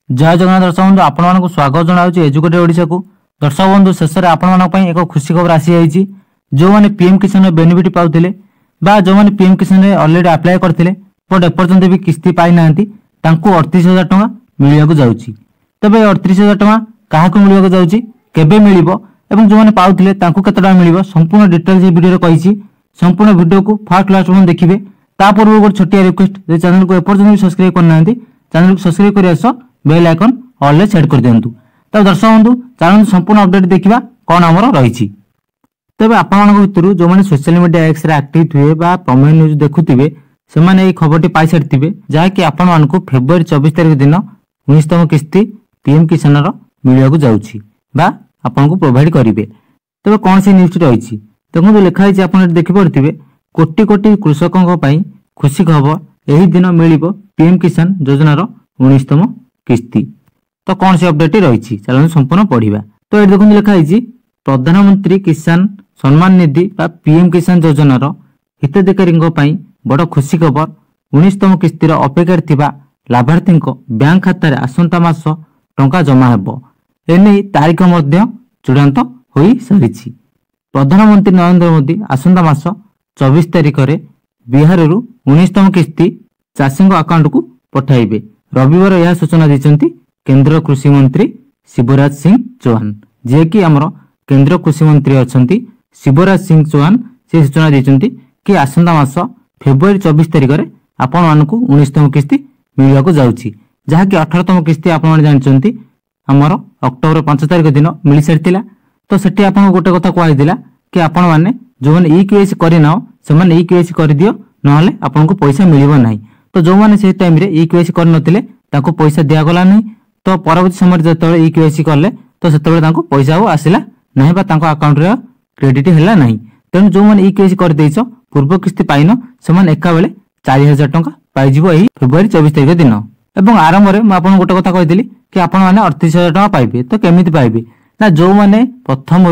जय जगन्नाथ दर्शक बंधु आपण स्वागत जनाऊँ एजुकेटेड ओडिशा को। दर्शक बंधु शेष में आपण एक खुशी खबर आसी जाइए। जो मैंने पीएम किसान बेनिफिट पाते जो मैंने पीएम किसान अलरेडी अप्लाई करते बट एपर्यंत भी किस्ती पाई ना 38,000 टଙ୍କା मिलवाक जाऊँगी। तबे 38,000 टଙ୍କା क्या मिलवाक जाऊँगी केबे मिलिबो एवं जो मैंने पाउथिले तांको केते टଙ୍କା मिलिबो संपूर्ण डिटेल्स ये वीडियो रे कहिछि। संपूर्ण वीडियो को फास्ट लास्ट में देखिए। ता पूर्व गोटे छोटिया रिक्वेस्ट चैनल को एपर्यंत भी सब्सक्राइब करना चैनल को सब्सक्राइब कर आस बेल आइकन ऑल सेट कर दिंतु। तब दर्शक बंधु चैनल संपूर्ण अपडेट देखा कौन आमर रही। तबे आपण भितर जो मैंने social media X ray active थे प्रमेय न्यूज देखुवे से मैंने खबर पाई सारी जहाँकि आपण को फेब्रुआरी 24 तारिख दिन 19तम किस्ती पीएम किसान मिलवाक जाऊँगी आपको प्रोवाइड करेंगे। तबे कौन सी न्यूज रही देखो लिखाई आप देखिपे कोटी कोटी कृषकों खुशी खबर यही दिन मिल पीएम किसान योजनार 19तम किस्ती। तो कौन सी अपडेट रही चलो संपूर्ण पढ़ा। तो ये देखो लिखाई प्रधानमंत्री किसान सम्मान निधि पीएम किसान योजनार हिताधिकारी बड़ खुशी खबर 19तम किस्तीर अपेक्षा थिबा लाभार्थी बैंक खाता आसंता मास टंका जमा हेबो। एने तारीख मध्य चूड़ांत हो सारी। प्रधानमंत्री नरेंद्र मोदी आसंता मास 24 तारिख में बिहार 19तम किस्ती चाषी अकाउंट को पठाइबे। रविवार यह सूचना देते केंद्र कृषि मंत्री शिवराज सिंह चौहान जे कि आमर केंद्र कृषि मंत्री अच्छा शिवराज सिंह चौहान से सूचना देते कि आसंता मास फेब्रुआरी 24 तारिख में आपण मानक 19तम किस्ती मिलवाक जाऊँगी। जहाँकि 18तम किस्ती आप जानते आमर अक्टोबर 5 तारिख दिन मिल सारी। तो सेठी आप गोटे कथा कहला कि आपण मैंने जो मैंने ईकेवाईसी करना से ईकेवाईसी कर दियो ना आपको पैसा मिल ना। तो जो मैंने से टाइम ईकेवाईसी करनथिले ताको पैसा दिगला नहीं। तो परवर्ती समय जो ईकेवाईसी कले तो से पैसा आसला ना अकाउंट रे क्रेडिट है ना। तेणु जो मैंने ईकेवाईसी कर देइछ पूर्व किस्ती पाइन से एका बेले 4,000 टଙ୍କା पाइजिबो एही फेब्रुआरी 24 तारिख दिन। एवं आरंभ में मुझे गोटे कथा कही कि आपण मैंने 38,000 टଙ୍କା पाइबे। तो केमिति पाइबे ना जो मैंने प्रथम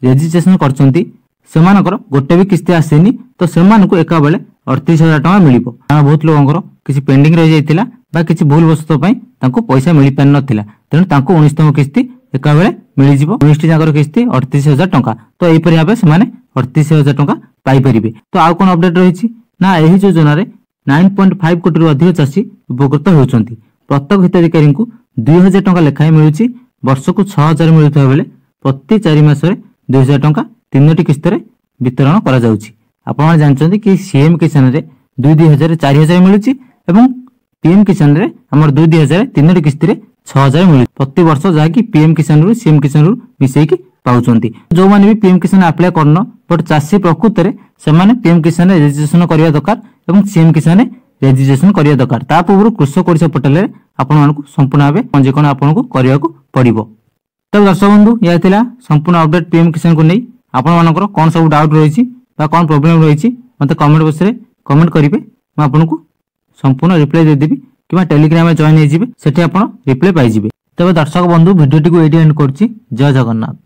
रेजिस्ट्रेशन करछंती सेमानकर गोटे भी किस्ती आसेनी तो सेमानकु एका बेले 38,000 टଙ୍କା मिलिबो। बहुत लोगों किसी पेंडिंग रही जाइतिला बा किसी भूल वस्तु पई तांको पैसा मिल पार नथिला। तेणु तांको 19तम किस्ती एका बेले मिल जिवो। 19टी जाकर किस्ती 38,000 टଙ୍କା। तो एपरि भाबे से माने 38,000 टଙ୍କା पाई परिबे। तो आउ कोन अपडेट रही ना एही योजना रे 9.5 कोटी रु अधिक चाषी उपकृत होउछंती। प्रत्येक हिताधिकारी को 2,000 टଙ୍କା लेखाए मिलुछि। वर्ष को 6,000 मिलुथा बेले प्रति 4 मास रे 2,000 टଙ୍କା 3टी किस्त रे वितरण करा जाउछि। आपण जानछंती कि सीएम किसान रे 2,000 4,000 मिलुछि एवं पीएम किसान रे हमर 2,000 3टी किस्त रे 6,000 मिलु प्रति वर्ष जहाँकि पीएम किसान रु सीएम किसान रु मिसेकी पाउछंती। जो माने भी पीएम किसान अप्लाई करन बट चाषी प्रकृत रे से माने पीएम किसान रजिस्ट्रेशन करिया दरकार एवं सीएम किसान रजिस्ट्रेशन करिया दरकार। ता पूर्व कृषक ओडिशा पोर्टल रे आपण मानकु संपूर्ण भाबे पंजीकरण आपनको करियाकु पड़िबो। तब दर्शक बंधु यह थिला संपूर्ण अपडेट पीएम किसान को नहीं। आपण मानकर कोन सब डाउट रही बा कोन प्रॉब्लम रही मते कमेंट बॉक्स रे कमेंट करिवे। मैं आपनको संपूर्ण रिप्लाई दे देबी कि टेलीग्राम में जॉइन हो जिवे सेठी आपण रिप्लाई पाई जिवे। तबे दर्शक बंधु वीडियो टी को एडी एंड करछि। जय जगन्नाथ।